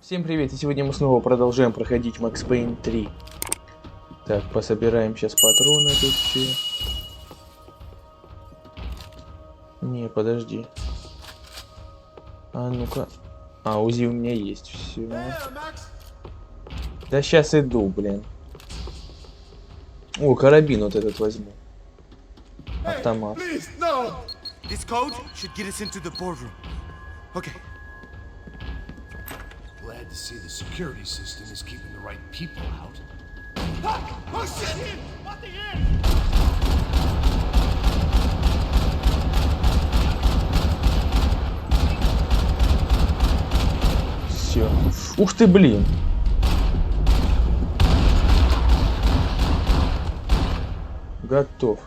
Всем привет, и сегодня мы снова продолжаем проходить Макс Пейн 3. Так, пособираем сейчас патроны тут все. Не, подожди. А ну-ка. А, УЗИ у меня есть, все. Да сейчас иду, блин. О, карабин вот этот возьму. Автомат. This code should get us into the boardroom. Okay. Glad to see the security system is keeping the right people out. Oh shit! What the hell? Все. Ух ты, блин. Готов.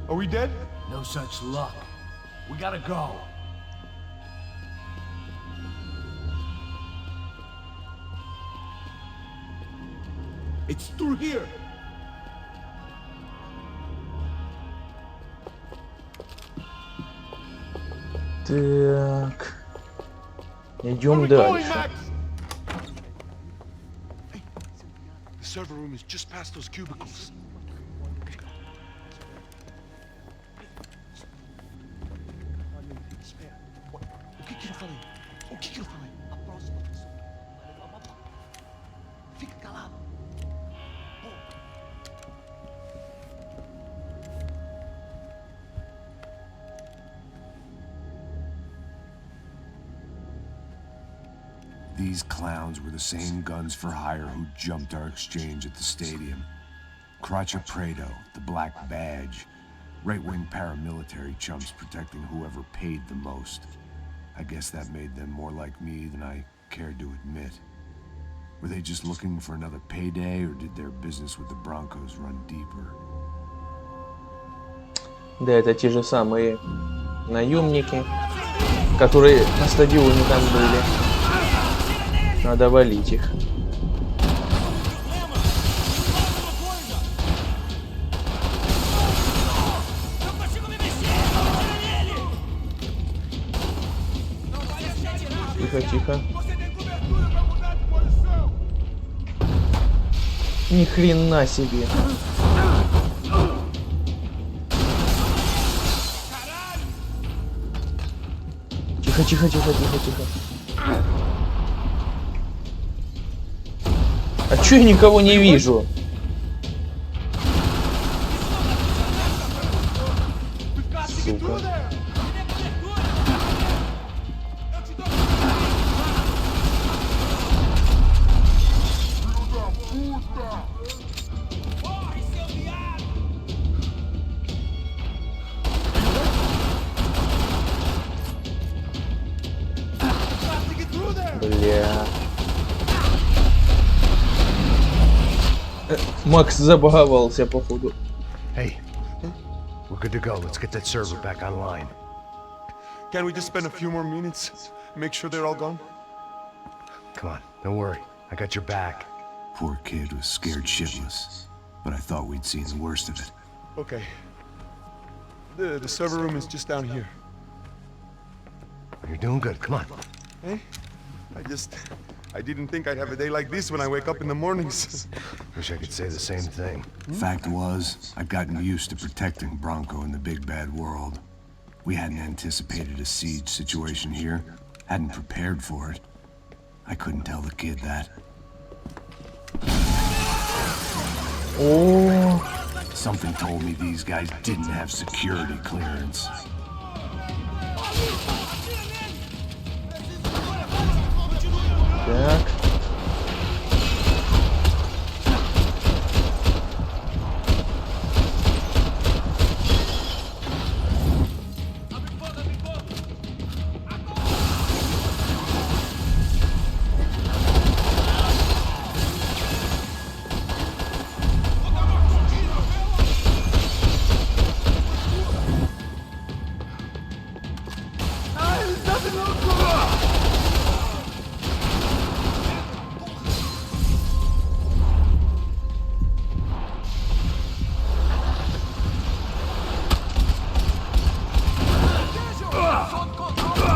Are we dead? No such luck. We gotta go. It's through here. Так. Идем дальше. Hey, the server room is just past those cubicles. O que eu falei? O que eu falei? A próxima pessoa. Fica calado. These clowns were the same guns for hire who jumped our exchange at the stadium. Crotcha Prado, the Black Badge. Right-wing paramilitary chumps protecting whoever paid the most. I guess that made them more like me than I cared to admit. Were they just looking for another payday, or did their business with the Broncos run deeper? Да, это те же самые наемники, которые на стадионе там были. Надо валить их. Тихо, тихо. Ни хрена себе. Тихо, тихо, тихо, тихо, тихо. А чё я никого не вижу? Сука. Бля. Макс забаговался, походу. Hey, we're good to go. Let's get that server back online. Can we just spend a few more minutes? Make sure they're all gone? Come on, don't worry. I got your back. Poor kid was scared shitless, but I thought we'd seen the worst of it. Okay. The server room is just down here. You're doing good. Come on. Hey? I didn't think I'd have a day like this when I wake up in the mornings. Wish I could say the same thing. Fact was, I've gotten used to protecting Bronco in the big bad world. We hadn't anticipated a siege situation here, hadn't prepared for it. I couldn't tell the kid that. Oh. Something told me these guys didn't have security clearance. Так.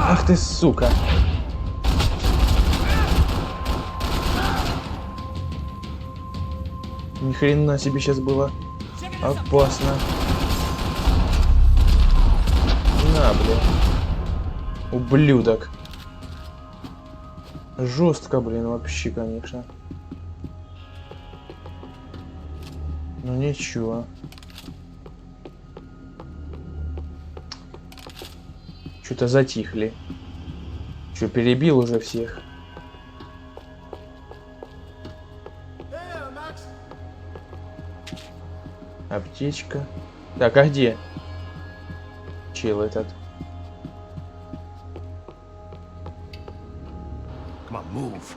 Ах ты, сука. Ни хрена себе сейчас было опасно. На, блин. Ублюдок. Жестко, блин, вообще, конечно. Ну ничего. Что-то затихли. Что, перебил уже всех? Аптечка. Так, а где чел этот? Come on, move.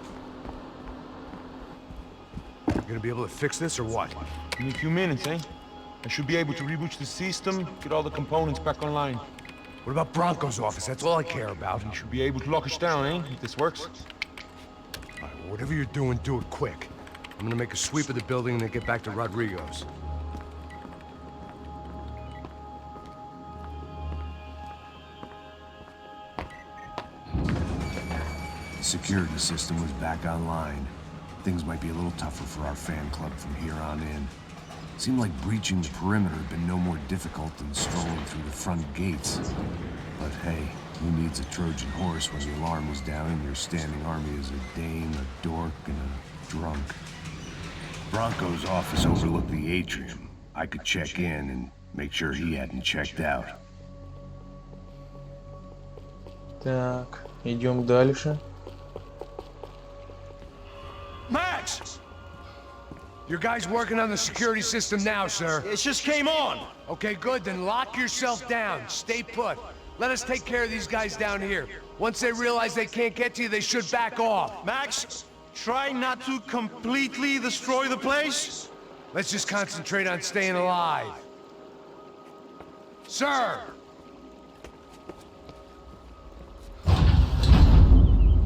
You gonna be able to fix this or what? In a few minutes, eh? I should be able to reboot the system, get all the components back online. What about Bronco's office? That's all I care about. You should be able to lock us down, eh? If this works. All right, well, whatever you're doing, do it quick. I'm gonna make a sweep of the building and then get back to Rodrigo's. The security system was back online. Things might be a little tougher for our fan club from here on in. Seemed like breaching the perimeter had been no more difficult than strolling through the front gates. But hey, who needs a Trojan horse when the alarm was down and your standing army is a dame, a dork, and a drunk? Bronco's office overlooked the atrium. I could check in and make sure he hadn't checked out. Так, идем дальше. Max! Your guy's working on the security system now, sir. It just came on. Okay, good. Then lock yourself down. Stay put. Let us take care of these guys down here. Once they realize they can't get to you, they should back off. Max, try not to completely destroy the place. Let's just concentrate on staying alive. Sir!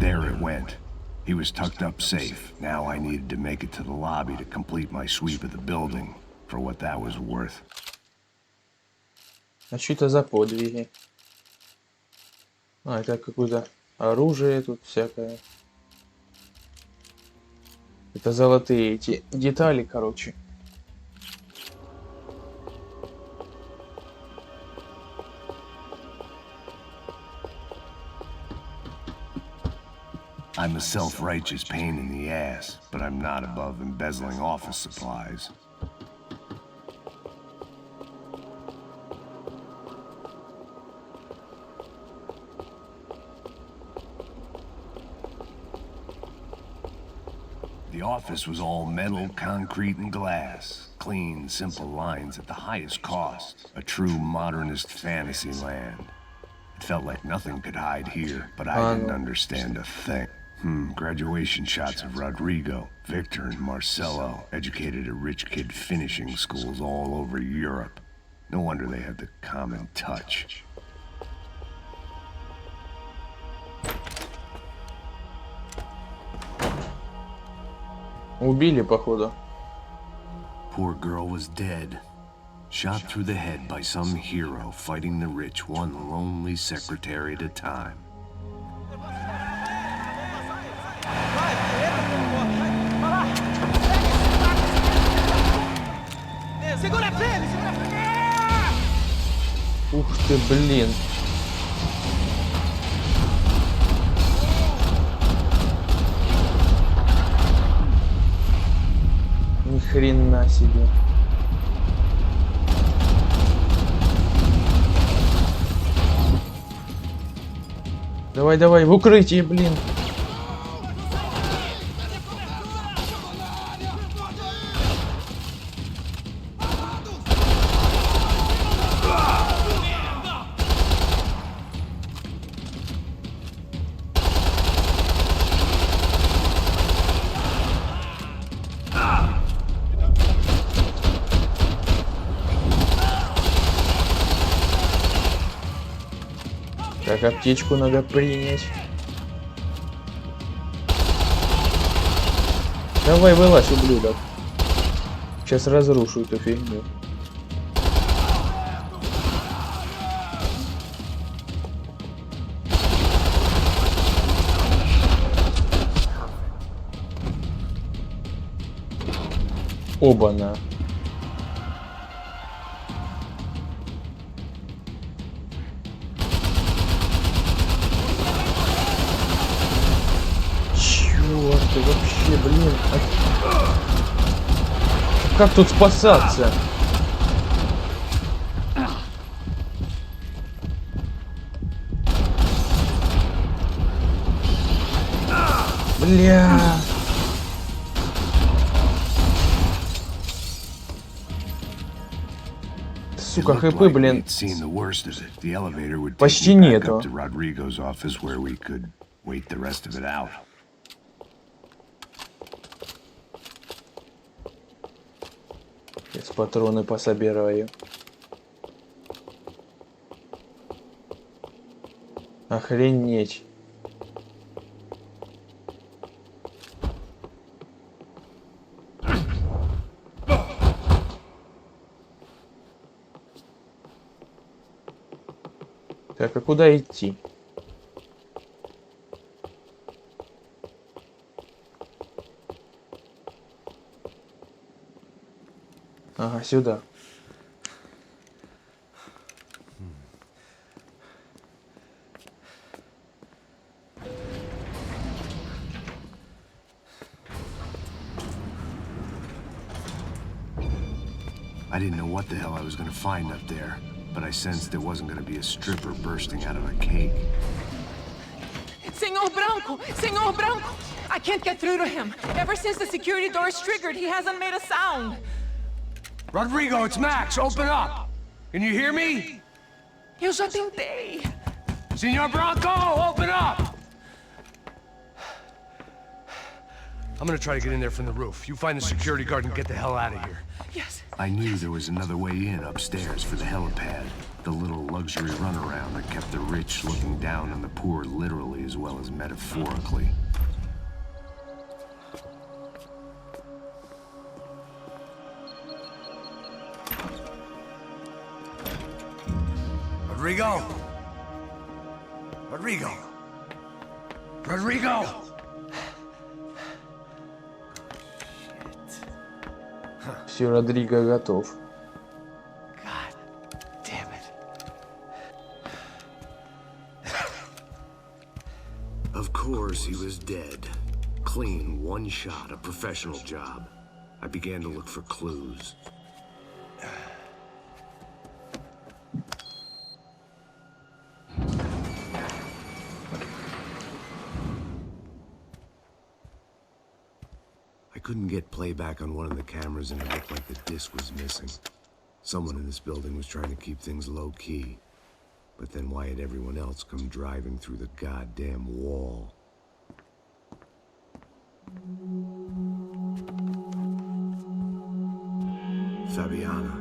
There it went. He was tucked up safe. Now I needed to make it to the lobby to complete my sweep of the building, for what that was worth. А что это за подвиги? А, это какое-то оружие тут всякое. Это золотые эти детали, короче. I'm a self-righteous pain in the ass, but I'm not above embezzling office supplies. The office was all metal, concrete, and glass. Clean, simple lines at the highest cost. A true modernist fantasy land. It felt like nothing could hide here, but I didn't understand a thing. Graduation shots of Rodrigo, Victor, and Marcelo, educated at rich kid finishing schools all over Europe. No wonder they had the common touch. Убили, походу. Poor girl was dead. Shot through the head by some hero fighting the rich one lonely secretary at a time. Ух ты, блин. Ни хрена себе. Давай, давай, в укрытие, блин. Так, аптечку надо принять. Давай, вылазь, ублюдок. Сейчас разрушу эту фигню. Оба-на. Чёрт, ты вообще, блин. Как тут спасаться? Бля. Сука, хп, блин. Почти нету. Сейчас патроны пособираю. Охренеть. Так, а куда идти? Ага, сюда. I didn't know what the hell I was gonna find up there, but I sensed there wasn't gonna be a stripper bursting out of a cake. Senor Branco! Senor Branco! I can't get through to him. Ever since the security door is triggered, he hasn't made a sound. Rodrigo, it's Max. Open up. Can you hear me? Eu já tentei. Senor Branco, open up! I'm gonna try to get in there from the roof. You find the security guard and get the hell out of here. Yes. I knew there was another way in upstairs for the helipad. The little luxury runaround that kept the rich looking down on the poor literally as well as metaphorically. Rodrigo! Rodrigo! Rodrigo! Все, Родриго готов. God damn it. Of course, he was dead. Clean, one shot, a professional job. I began to look for clues. I couldn't get playback on one of the cameras and it looked like the disc was missing. Someone in this building was trying to keep things low-key. But then why had everyone else come driving through the goddamn wall? Fabiana.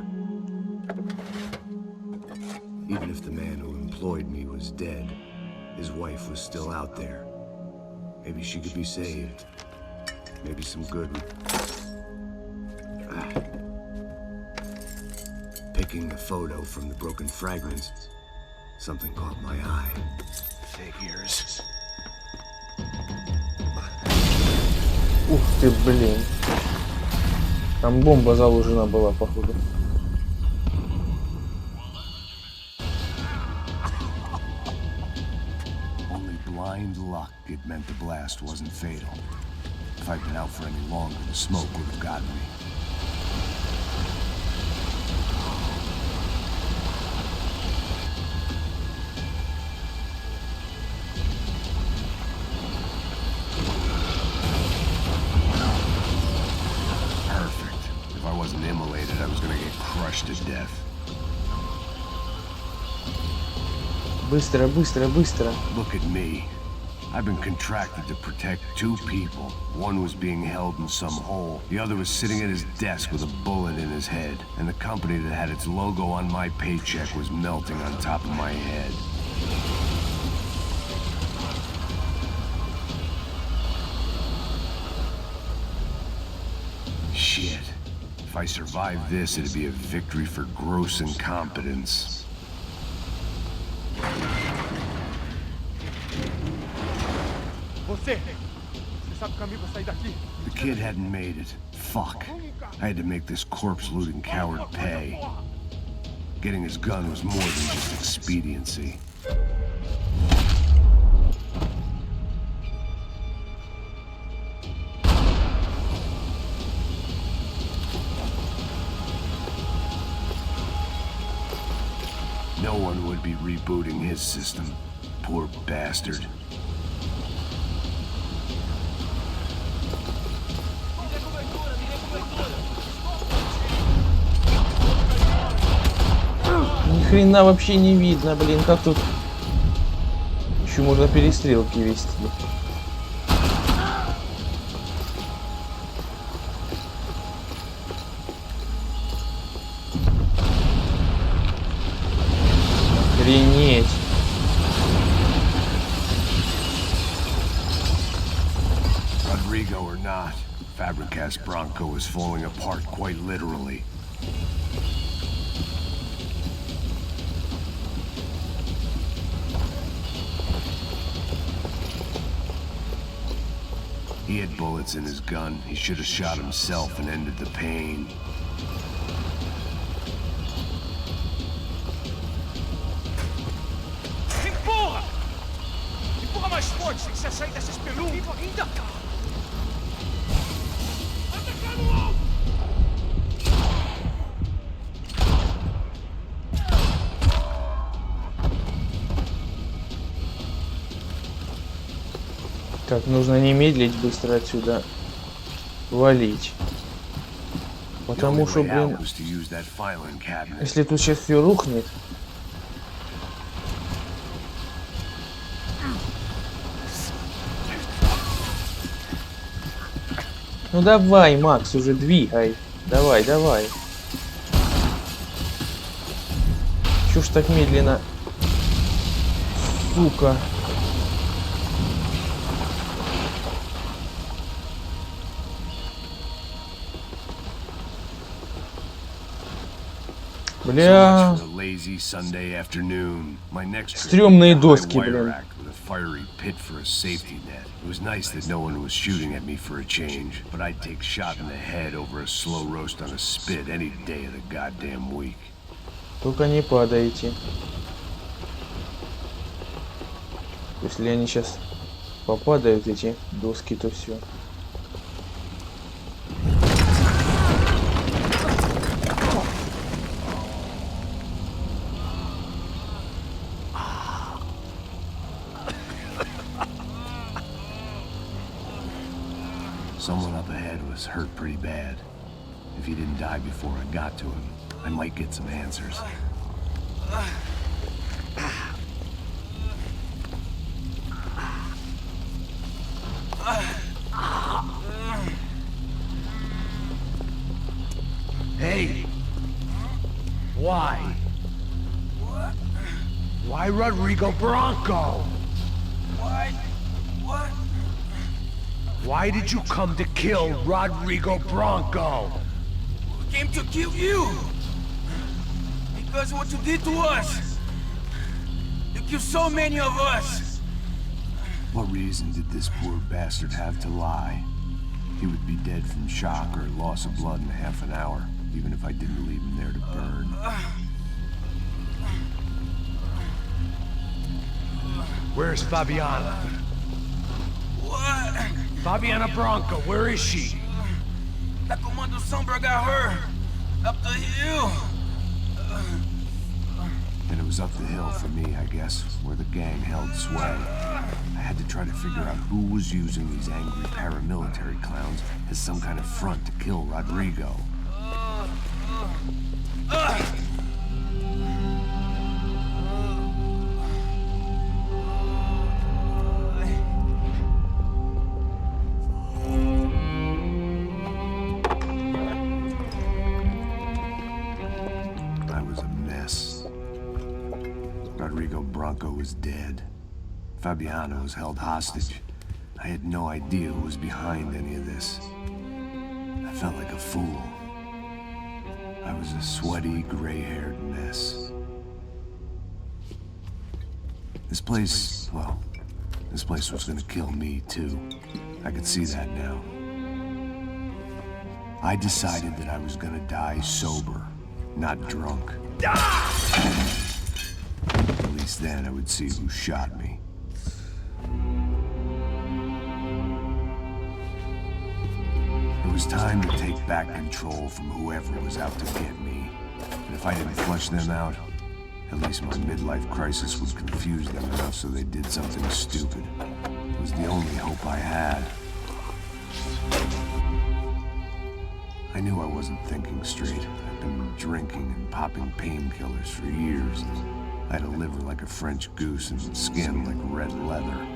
Even if the man who employed me was dead, his wife was still out there. Maybe she could be saved. Maybe some good. Picking the photo from the broken fragments, something caught my eye. Figures. Ух ты, блин. Там бомба заложена была, походу. Only blind luck it meant the blast wasn't fatal. If I'd been out for any longer, the smoke would have gotten me. Perfect. If I wasn't immolated, I was gonna get crushed to death. Быстро, быстро, быстро. Look at me. I've been contracted to protect two people. One was being held in some hole. The other was sitting at his desk with a bullet in his head. And the company that had its logo on my paycheck was melting on top of my head. Shit. If I survived this, it'd be a victory for gross incompetence. Você sabe o caminho pra sair daqui? The kid hadn't made it. Fuck. I had to make this corpse-looting coward pay. Getting his gun was more than just expediency. No one would be rebooting his system. Poor bastard. Ни хрена вообще не видно, блин, как тут еще можно перестрелки вести. Охренеть. Rodrigo or not, Fabregas Bronco is falling apart quite literally. He had bullets in his gun. He should have shot himself and ended the pain. Empurra! Empurra mais forte, sem você sair dessa espelunca. Ainda tá. Atacar no alto! Так, нужно не медлить, быстро отсюда валить. Потому что, блин, если тут сейчас все рухнет. Ну давай, Макс, уже двигай. Давай, давай. Чё ж так медленно? Сука. Бля. Стрёмные доски, блин. Fiery pit for a safety net. It was nice that no one was shooting at me for a change, but I'd take shot in the head over a slow roast on a spit any day of the goddamn week. Только не падайте. Если они сейчас попадают, эти доски, то все. Someone up ahead was hurt pretty bad. If he didn't die before I got to him, I might get some answers. Hey! Why? What? Why Rodrigo Bronco? Why? What? Why did you come to kill Rodrigo Bronco? We came to kill you! Because of what you did to us! You killed so many of us! What reason did this poor bastard have to lie? He would be dead from shock or loss of blood in half an hour, even if I didn't leave him there to burn. Where's Fabiana? What? Fabiana Bronco, where is she? La Comando Sombra got her! Up the hill! And it was up the hill for me, I guess, where the gang held sway. I had to try to figure out who was using these angry paramilitary clowns as some kind of front to kill Rodrigo. I was a mess. Rodrigo Bronco was dead. Fabiana was held hostage. I had no idea who was behind any of this. I felt like a fool. I was a sweaty, gray-haired mess. This place, well, this place was gonna kill me, too. I could see that now. I decided that I was gonna die sober, not drunk. At least then I would see who shot me. It was time to take back control from whoever was out to get me. And if I didn't flush them out, at least my midlife crisis would confuse them enough so they did something stupid. It was the only hope I had. I knew I wasn't thinking straight. I'd been drinking and popping painkillers for years. I had a liver like a French goose and skin like red leather.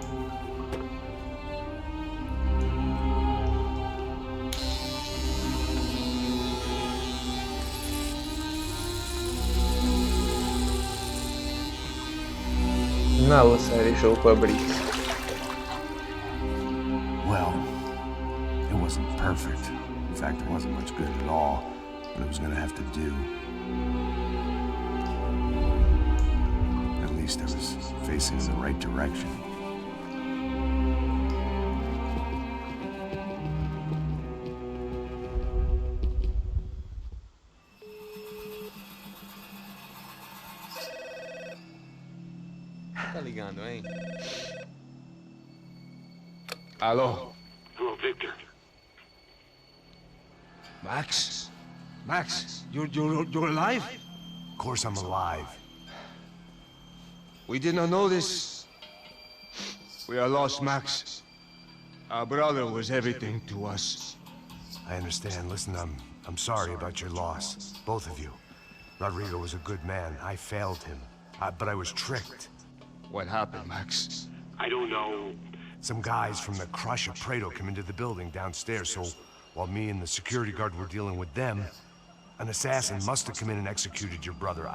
На лысо решил побрить. Well, it wasn't perfect. In fact, it wasn't much good at all, but it was gonna have to do. At least I was facing in the right direction. Tá ligando, hein? Alô? Hello, Victor. Max? Max, you're alive? Of course I'm alive. We did not know this. We are lost, Max. Our brother was everything to us. I understand. Listen, I'm sorry about your loss. Both of you. Rodrigo was a good man. I failed him. But I was tricked. What happened, Max? I don't know. Some guys from the Crush of Prado came into the building downstairs, so while me and the security guard were dealing with them, an assassin must have come in and executed your brother.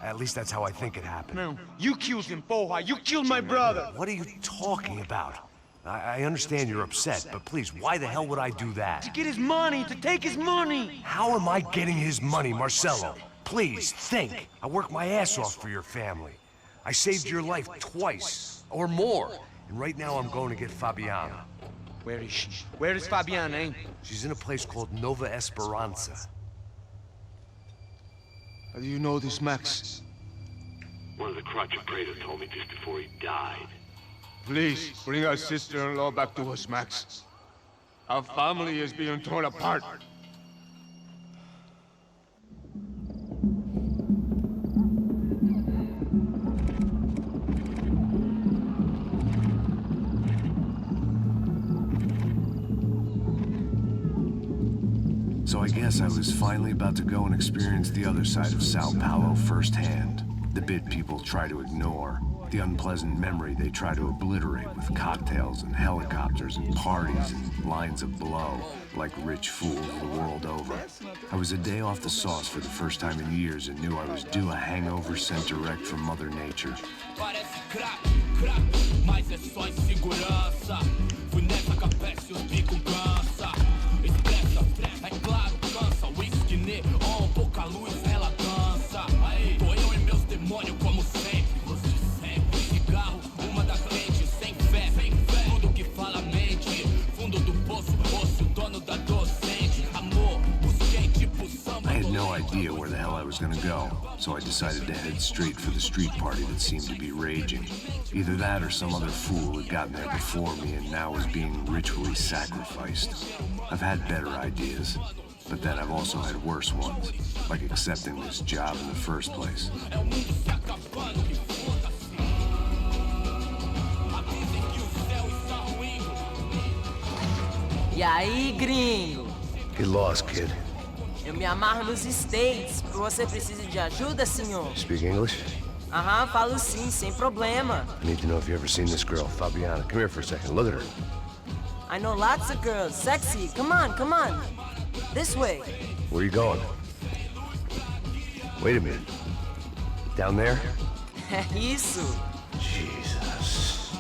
At least that's how I think it happened. No, you killed him, porra. You killed my brother. What are you talking about? I understand you're upset, but please, why the hell would I do that? To get his money, to take his money. How am I getting his money, Marcelo? Please, think. I worked my ass off for your family. I saved your life twice, or more. And right now I'm going to get Fabiana. Where is she? Where is Fabiana, eh? She's in a place called Nova Esperanza. How do you know this, Max? One of the Crotch of Prado told me just before he died. Please, bring our sister-in-law back to us, Max. Our family is being torn apart. So I guess I was finally about to go and experience the other side of Sao Paulo firsthand. The bit people try to ignore. The unpleasant memory they try to obliterate with cocktails and helicopters and parties and lines of blow, like rich fools the world over. I was a day off the sauce for the first time in years and knew I was due a hangover sent direct from Mother Nature. I had no idea where the hell I was gonna go, so I decided to head straight for the street party that seemed to be raging. Either that or some other fool had gotten there before me and now was being ritually sacrificed. I've had better ideas, but then I've also had worse ones, like accepting this job in the first place. E aí, gringo? Get lost, kid. Eu me amarro nos States. Você precisa de ajuda, senhor? Speak English? Aham, falo sim, sem problema. I need to know if you've ever seen this girl, Fabiana. Come here for a second. Look at her. I know lots of girls. Sexy. Come on, come on. This way. Where are you going? Wait a minute. Down there? Isso. Jesus.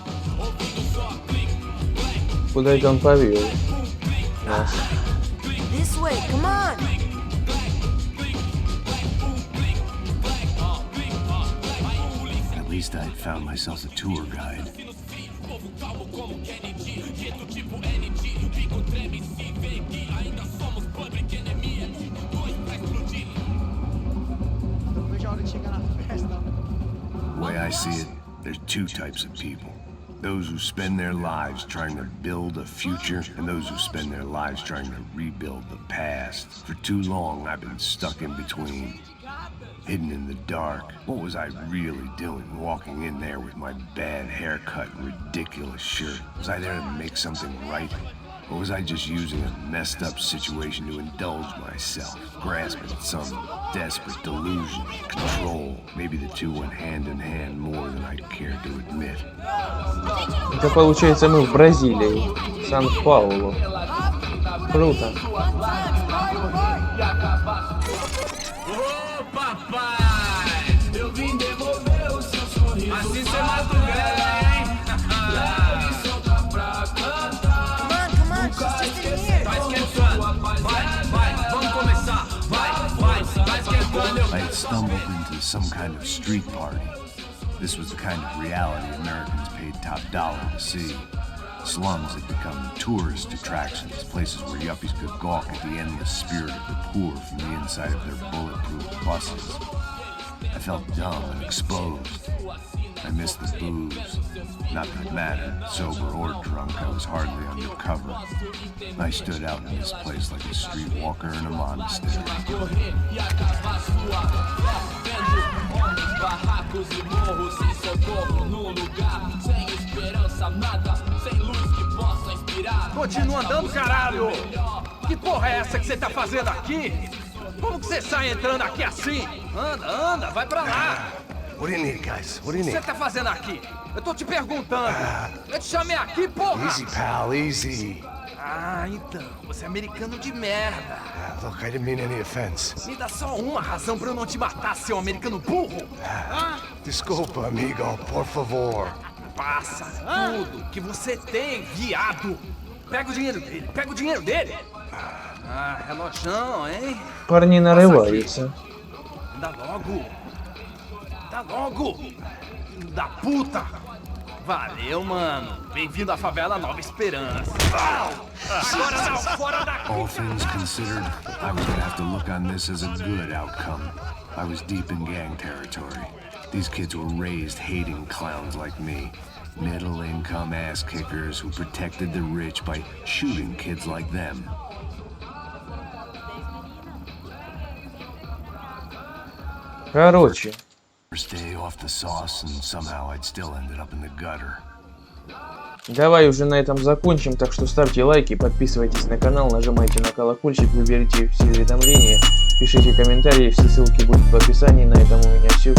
Куда это он повел? Нас. This way, come on. At least I had found myself a tour guide. see it, there's two types of people. Those who spend their lives trying to build a future, and those who spend their lives trying to rebuild the past. For too long, I've been stuck in between, hidden in the dark. What was I really doing, walking in there with my bad haircut and ridiculous shirt? Was I there to make something right? Or was I just using a messed up situation to indulge myself, grasping at some desperate delusion of control? Maybe the two went hand in hand more than I cared to admit. Это получается мы в Бразилии, Сан-Паулу. Круто. Ô papai, eu vim devolver o seu sorriso. Assim cê mata o velho, hein? Tá esquentando. Vai, vamos começar. Vai, tá esquentando. I had stumbled into some kind of street party. This was the kind of reality Americans paid top dollar to see. Slums had become tourist attractions, places where yuppies could gawk at the endless spirit of the poor from the inside of their bulletproof buses. I felt dumb and exposed. I missed the booze. Not that it mattered, sober or drunk, I was hardly undercover. I stood out in this place like a streetwalker in a monastery. Continua andando, caralho! Que porra é essa que você tá fazendo aqui? Como que você sai entrando aqui assim? Anda, vai pra lá! What do you need, guys? What do you O que need? você tá fazendo aqui? Eu tô te perguntando! Eu te chamei aqui, porra! Easy, pal, easy. Ah, então, você é americano de merda! Look, I didn't mean any offense. Me dá só uma razão pra eu não te matar, seu americano burro! Desculpa, amigo, por favor. Passa tudo que você tem, viado! Pega o dinheiro dele! Ah, relojão, hein? Парни нарываются. Dá logo! Da puta! Valeu, mano! Bem-vindo à favela Nova Esperança! Agora não, fora daqui! All things considered, I was gonna have to look on this as a good outcome. I was deep in gang territory. These kids were raised hating clowns like me. Middle-income ass-kickers who protected the rich by shooting kids like them. Короче, Stay off the sauce, and somehow I'd still ended up in the gutter. давай уже на этом закончим, так что ставьте лайки, подписывайтесь на канал, нажимайте на колокольчик, выберите все уведомления, пишите комментарии, все ссылки будут в описании. На этом у меня все.